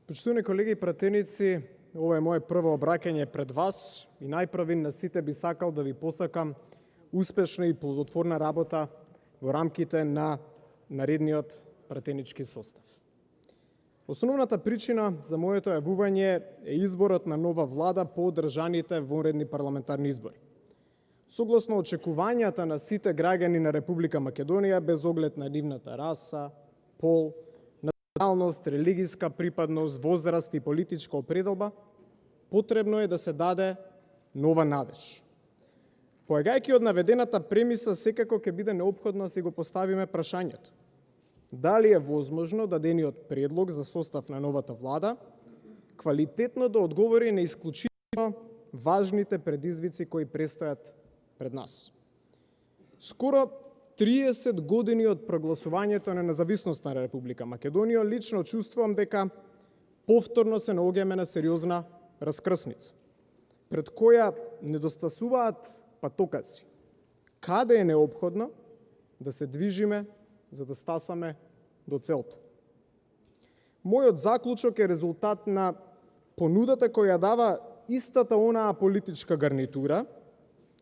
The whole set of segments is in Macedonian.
Почитувани колеги и пратеници, ова е моje прво обраќање пред вас и најпрвин на сите би сакал да ви посакам успешна и плодотворна работа во рамките на наредниот пратенички состав. Основната причина за моето јавување е изборот на нова влада по одржаните вонредни парламентарни избори. Согласно очекувањата на сите граѓани на Република Македонија, без оглед на нивната раса, пол, националност, религиска припадност, возраст и политичка определба, потребно е да се даде нова надеж. Поегајќи од наведената премиса, секако ќе биде неопходно да си го поставиме прашањето: дали е возможно дадениот предлог за состав на новата влада квалитетно да одговори на исклучително важните предизвици кои престојат пред нас. Скоро 30 години од прогласувањето на независност на Република Македонија, лично чувствувам дека повторно се наоѓаме на сериозна раскрсница, пред која недостасуваат патокази. Каде е неопходно да се движиме за да стасаме до целта? Мојот заклучок е резултат на понудата која дава истата онаа политичка гарнитура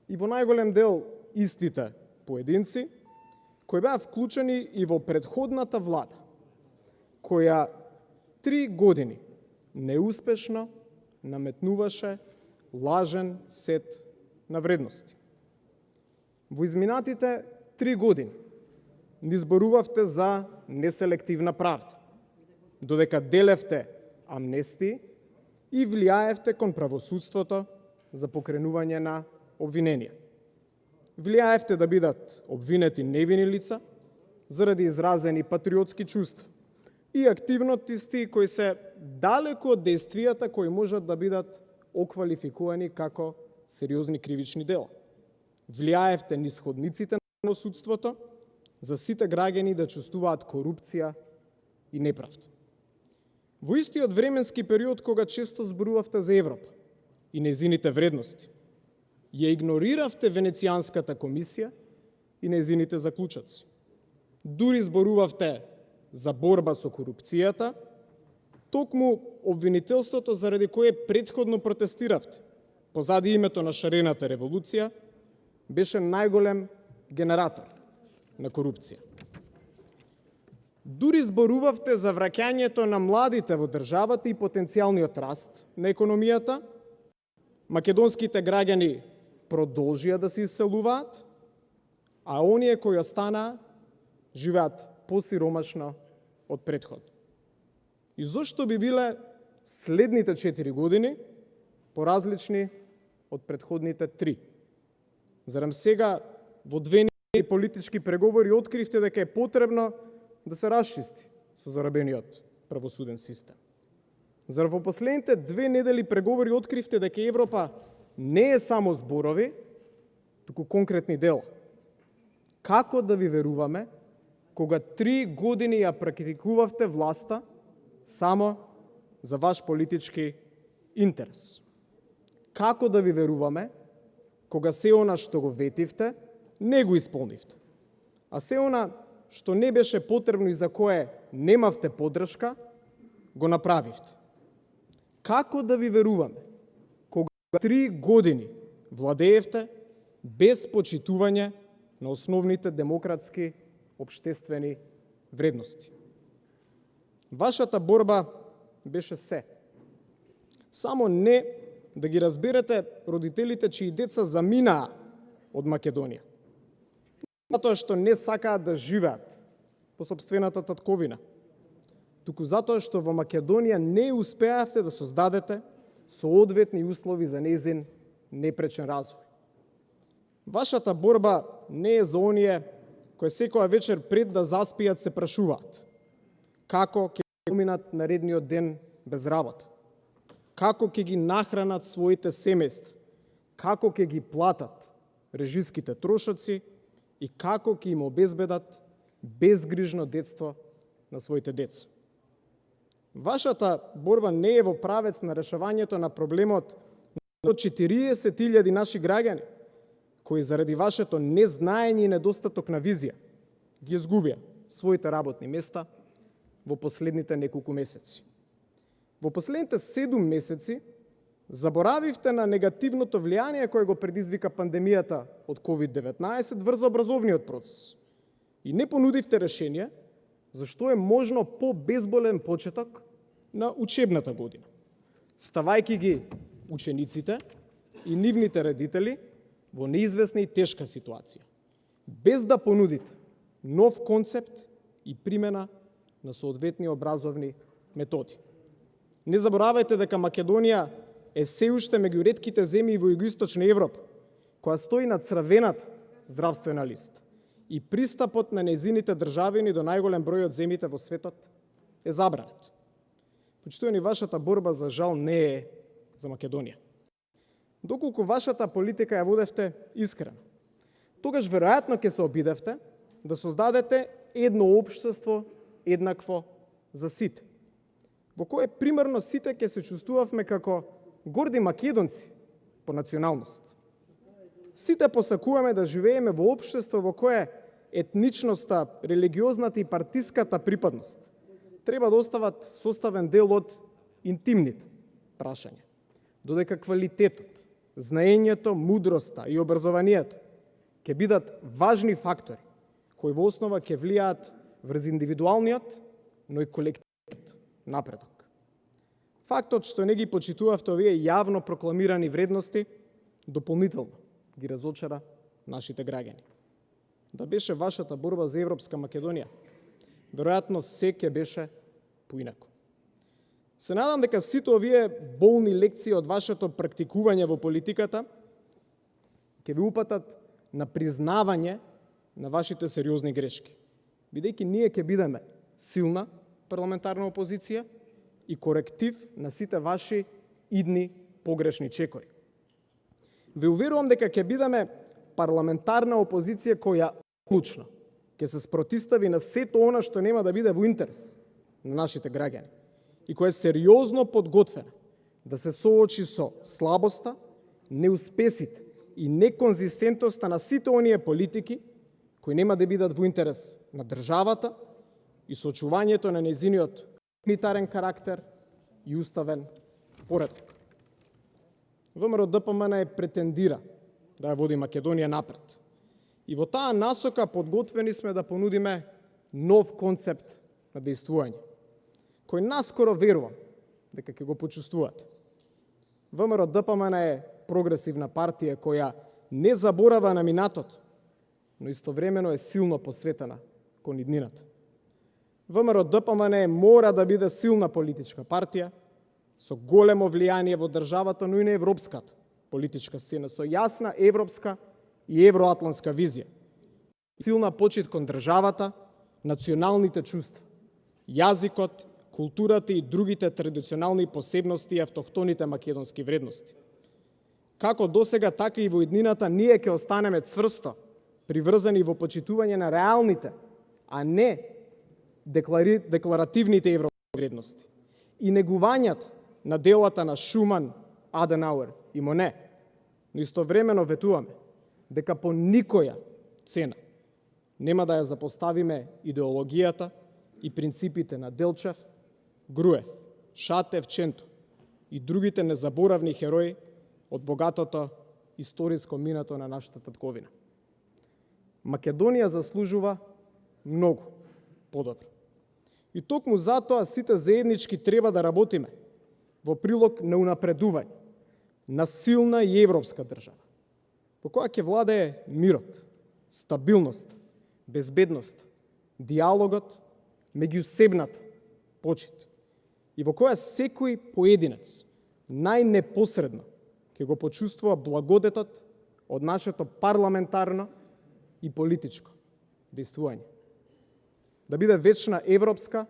и во најголем дел истите поединци, кои беа вклучени и во предходната влада, која 3 години неуспешно наметнуваше лажен сет на вредности. Во изминатите 3 години ни зборувавте за неселективна правда, додека делевте амнестии и влијаевте кон правосудството за покренување на обвиненија. Влијаевте да бидат обвинети невини лица заради изразени патриотски чувства и активности кои се далеку од действијата кои можат да бидат оквалификувани како сериозни кривични дела. Влијаевте низ ходниците на судството за сите граѓани да чувствуваат корупција и неправда. Во истиот временски период кога често зборувавте за Европа и нејзините вредности, ја игнориравте Венецијанската комисија и нејзините заклучоци. Дури зборувавте за борба со корупцијата, токму обвинителството заради кое претходно протестиравте, позади името на шарената револуција, беше најголем генератор на корупција. Дури зборувавте за враќањето на младите во државата и потенцијалниот раст на економијата. Македонските граѓани продолжија да се иселуваат, а оние кои останаа живеат посиромашно од претходно. И зошто би биле следните 4 години поразлични од претходните 3? Зарем сега во 2 политички преговори откривте дека е потребно да се расчисти со зарабениот правосуден систем? Зар во последните 2 недели преговори откривте дека Европа не е само зборови, туку конкретни дела? Како да ви веруваме кога 3 години ја практикувавте власта само за ваш политички интерес? Како да ви веруваме кога се она што го ветивте не го исполнивте, а се она што не беше потребно и за кое немавте поддршка, го направивте? Како да ви веруваме кога 3 години владеевте без почитување на основните демократски општествени вредности? Вашата борба беше се. Само не да ги разберете родителите чии деца заминаа од Македонија, затоа што не сакаат да живеат во сопствената татковина, туку затоа што во Македонија не успеавте да создадете соодветни услови за нејзин непречен развој. Вашата борба не е за оние кои секоја вечер пред да заспијат се прашуваат како ќе поминат наредниот ден без работа, како ќе ги нахранат своите семејства, како ќе ги платат режиските трошоци и како ќе им обезбедат безгрижно детство на своите деца. Вашата борба не е во правец на решавањето на проблемот на 40.000 наши граѓани, кои заради вашето незнаење и недостаток на визија ги изгубија своите работни места во последните неколку месеци. Во последните 7 месеци заборавивте на негативното влијание кое го предизвика пандемијата од COVID-19 врз образовниот процес. И не понудивте решение зашто е можно по-безболен почеток на учебната година, ставајќи ги учениците и нивните родители во неизвестна и тешка ситуација, без да понудите нов концепт и примена на соодветни образовни методи. Не заборавајте дека Македонија е се уште меѓу ретките земји во Југоисточна Европа која стои на црвената здравствена листа и пристапот на нејзините државини до најголем број од земјите во светот е забранет. Почитувани, вашата борба за жал не е за Македонија. Доколку вашата политика ја водевте искрено, тогаш веројатно ќе се обидевте да создадете едно општество еднакво за сите, во кое примерно сите ќе се чувствувавме како горди македонци по националност. Сите посакуваме да живееме во општество во кое етничноста, религиозната и партиската припадност треба да остават составен дел од интимните прашања, додека квалитетот, знаењето, мудроста и образованието ќе бидат важни фактори кои во основа ќе влијаат врз индивидуалниот, но и колективниот напредок. Фактот што не ги почитувавте овие јавно прокламирани вредности дополнително ги разочара нашите граѓани. Да беше вашата борба за европска Македонија, веројатно се ќе беше поинаку. Се надам дека сите овие болни лекции од вашето практикување во политиката ќе ви упатат на признавање на вашите сериозни грешки, бидејќи ние ќе бидеме силна парламентарна опозиција и коректив на сите ваши идни погрешни чекори. Ве уверувам дека ќе бидеме парламентарна опозиција која одлучно ќе се спротистави на сето она што нема да биде во интерес на нашите граѓани и која е сериозно подготвена да се соочи со слабоста, неуспесите и неконзистентноста на сите оние политики кои нема да бидат во интерес на државата и со очувањето на нејзиниот унитарен карактер и уставен поредок. ВМРО-ДПМН претендира да ја води Македонија напред. И во таа насока подготвени сме да понудиме нов концепт на дејствување, кој наскоро верувам дека ќе го почувствувате. ВМРО-ДПМН е прогресивна партија која не заборава на минатото, но истовремено е силно посветена кон иднината. ВМРО-ДПМН мора да биде силна политичка партија со големо влијание во државата, но и на европската политичка сцена, со јасна европска и евроатлантска визија. Силна почит кон државата, националните чувства, јазикот, културата и другите традиционални посебности и автохтоните македонски вредности. Како досега, така и во иднината ние ќе останеме цврсто приврзани во почитување на реалните, а не декларативните европски вредности и негувањата на делата на Шуман, Аденауер и Моне, но истовремено ветуваме дека по никоја цена нема да ја запоставиме идеологијата и принципите на Делчев, Груев, Шатев, Ченто и другите незаборавни херои од богатото историско минато на нашата татковина. Македонија заслужува многу подобро. И токму затоа сите заеднички треба да работиме во прилог на унапредување на силна и европска држава, во која ќе владее мирот, стабилност, безбедност, диалогот, меѓусебната почит и во која секој поединец најнепосредно ќе го почувствува благодетот од нашето парламентарно и политичко дејствување. Да биде вечна европска,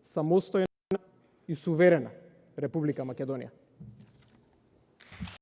самостојна и суверена Република Македонија.